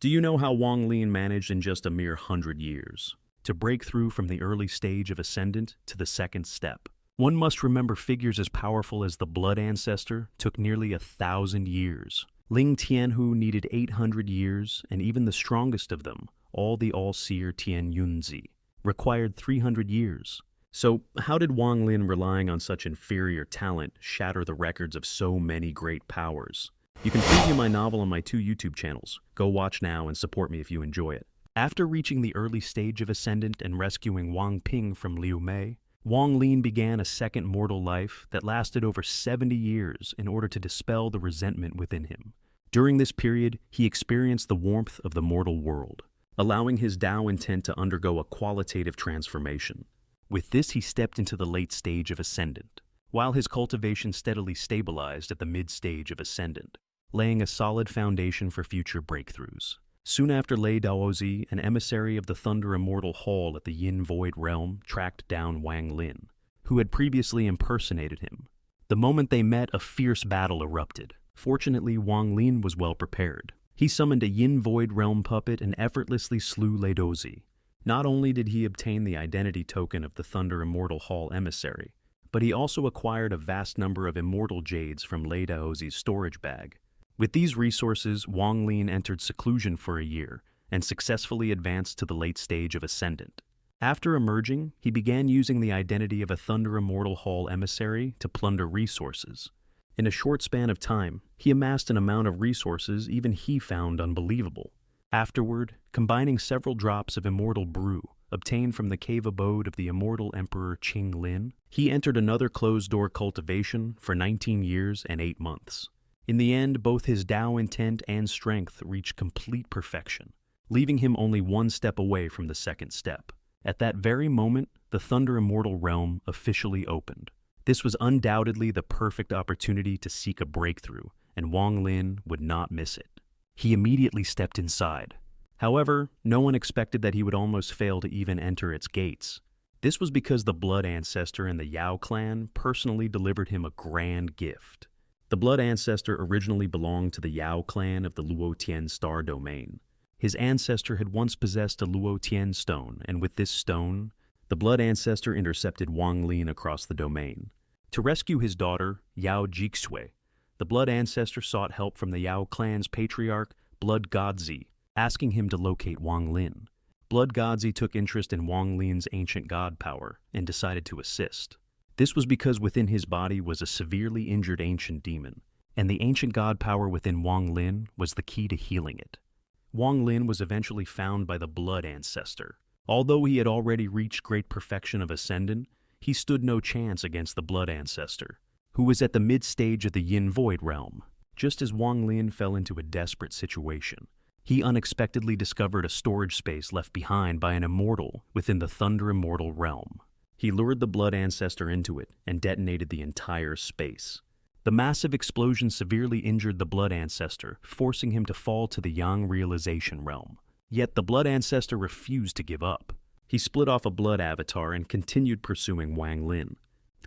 Do you know how Wang Lin managed in just a mere 100 years to break through from the early stage of Ascendant to the second step? One must remember figures as powerful as the Blood Ancestor took nearly 1,000 years. Ling Tianhu needed 800 years, and even the strongest of them, the All-Seer Tian Yunzi, required 300 years. So, how did Wang Lin, relying on such inferior talent, shatter the records of so many great powers? You can preview my novel on my 2 YouTube channels. Go watch now and support me if you enjoy it. After reaching the early stage of Ascendant and rescuing Wang Ping from Liu Mei, Wang Lin began a second mortal life that lasted over 70 years in order to dispel the resentment within him. During this period, he experienced the warmth of the mortal world, allowing his Tao intent to undergo a qualitative transformation. With this, he stepped into the late stage of Ascendant, while his cultivation steadily stabilized at the mid-stage of Ascendant, laying a solid foundation for future breakthroughs. Soon after Lei Daozi, an emissary of the Thunder Immortal Hall at the Yin Void Realm, tracked down Wang Lin, who had previously impersonated him. The moment they met, a fierce battle erupted. Fortunately, Wang Lin was well prepared. He summoned a Yin Void Realm puppet and effortlessly slew Lei Daozi. Not only did he obtain the identity token of the Thunder Immortal Hall emissary, but he also acquired a vast number of immortal jades from Lei Daozi's storage bag. With these resources, Wang Lin entered seclusion for a year and successfully advanced to the late stage of Ascendant. After emerging, he began using the identity of a Thunder Immortal Hall emissary to plunder resources. In a short span of time, he amassed an amount of resources even he found unbelievable. Afterward, combining several drops of immortal brew obtained from the cave abode of the immortal Emperor Qing Lin, he entered another closed-door cultivation for 19 years and 8 months. In the end, both his Tao intent and strength reached complete perfection, leaving him only one step away from the second step. At that very moment, the Thunder Immortal Realm officially opened. This was undoubtedly the perfect opportunity to seek a breakthrough, and Wang Lin would not miss it. He immediately stepped inside. However, no one expected that he would almost fail to even enter its gates. This was because the Blood Ancestor and the Yao clan personally delivered him a grand gift. The Blood Ancestor originally belonged to the Yao clan of the Luotian Star Domain. His ancestor had once possessed a Luotian stone, and with this stone, the Blood Ancestor intercepted Wang Lin across the domain. To rescue his daughter, Yao Jixue, the Blood Ancestor sought help from the Yao clan's patriarch, Blood Godzi, asking him to locate Wang Lin. Blood Godzi took interest in Wang Lin's ancient god power and decided to assist. This was because within his body was a severely injured ancient demon, and the ancient god power within Wang Lin was the key to healing it. Wang Lin was eventually found by the Blood Ancestor. Although he had already reached great perfection of Ascendant, he stood no chance against the Blood Ancestor, who was at the mid-stage of the Yin Void Realm. Just as Wang Lin fell into a desperate situation, he unexpectedly discovered a storage space left behind by an immortal within the Thunder Immortal Realm. He lured the Blood Ancestor into it and detonated the entire space. The massive explosion severely injured the Blood Ancestor, forcing him to fall to the Yang Realization Realm. Yet the Blood Ancestor refused to give up. He split off a blood avatar and continued pursuing Wang Lin.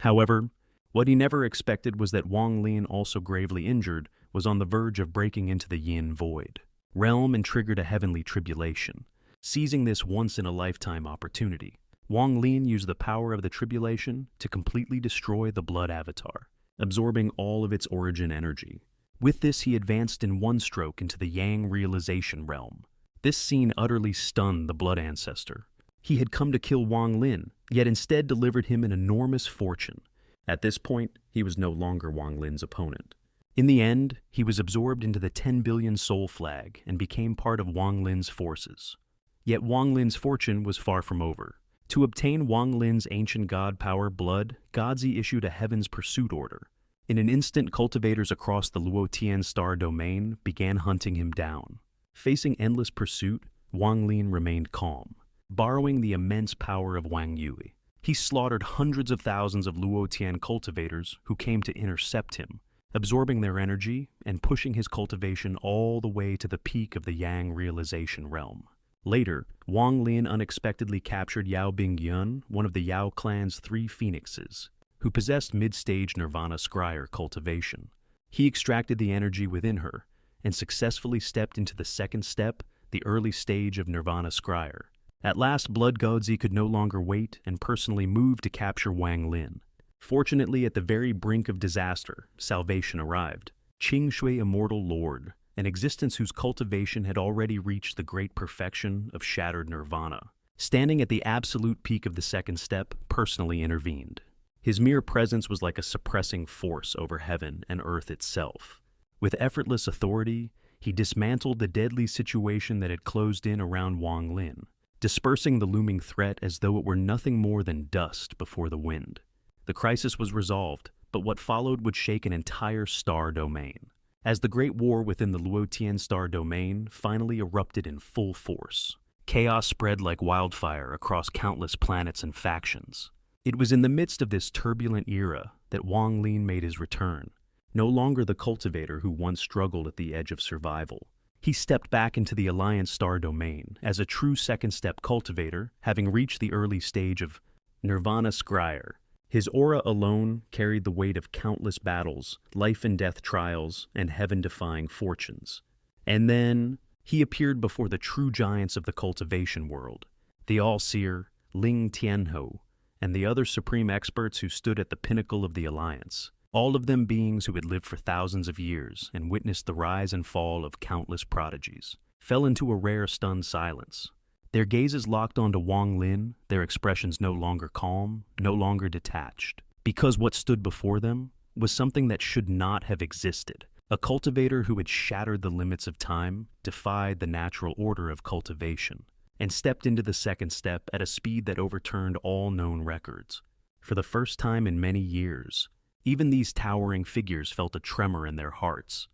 However, what he never expected was that Wang Lin, also gravely injured, was on the verge of breaking into the Yin Void Realm and triggered a heavenly tribulation. Seizing this once-in-a-lifetime opportunity, Wang Lin used the power of the tribulation to completely destroy the blood avatar, absorbing all of its origin energy. With this, he advanced in one stroke into the Yang Realization Realm. This scene utterly stunned the Blood Ancestor. He had come to kill Wang Lin, yet instead delivered him an enormous fortune. At this point, he was no longer Wang Lin's opponent. In the end, he was absorbed into the 10 billion soul flag and became part of Wang Lin's forces. Yet Wang Lin's fortune was far from over. To obtain Wang Lin's ancient god power blood, Godzi issued a Heaven's Pursuit order. In an instant, cultivators across the Luotian Star Domain began hunting him down. Facing endless pursuit, Wang Lin remained calm, borrowing the immense power of Wang Yui. He slaughtered hundreds of thousands of Luotian cultivators who came to intercept him, absorbing their energy and pushing his cultivation all the way to the peak of the Yang Realization Realm. Later, Wang Lin unexpectedly captured Yao Bingyun, one of the Yao clan's 3 phoenixes, who possessed mid-stage Nirvana Scryer cultivation. He extracted the energy within her and successfully stepped into the second step, the early stage of Nirvana Scryer. At last, Blood Godzi could no longer wait and personally moved to capture Wang Lin. Fortunately, at the very brink of disaster, salvation arrived. Shui Immortal Lord, an existence whose cultivation had already reached the great perfection of shattered nirvana, standing at the absolute peak of the second step, personally intervened. His mere presence was like a suppressing force over heaven and earth itself. With effortless authority, he dismantled the deadly situation that had closed in around Wang Lin, dispersing the looming threat as though it were nothing more than dust before the wind. The crisis was resolved, but what followed would shake an entire star domain. As the Great War within the Luotian star domain finally erupted in full force, chaos spread like wildfire across countless planets and factions. It was in the midst of this turbulent era that Wang Lin made his return, no longer the cultivator who once struggled at the edge of survival. He stepped back into the Alliance star domain as a true second-step cultivator, having reached the early stage of Nirvana Scryer. His aura alone carried the weight of countless battles, life-and-death trials, and heaven-defying fortunes. And then he appeared before the true giants of the cultivation world, the All-Seer, Ling Tianho, and the other supreme experts who stood at the pinnacle of the Alliance. All of them beings who had lived for thousands of years and witnessed the rise and fall of countless prodigies, fell into a rare stunned silence. Their gazes locked onto Wang Lin, their expressions no longer calm, no longer detached, because what stood before them was something that should not have existed. A cultivator who had shattered the limits of time, defied the natural order of cultivation, and stepped into the second step at a speed that overturned all known records. For the first time in many years, even these towering figures felt a tremor in their hearts,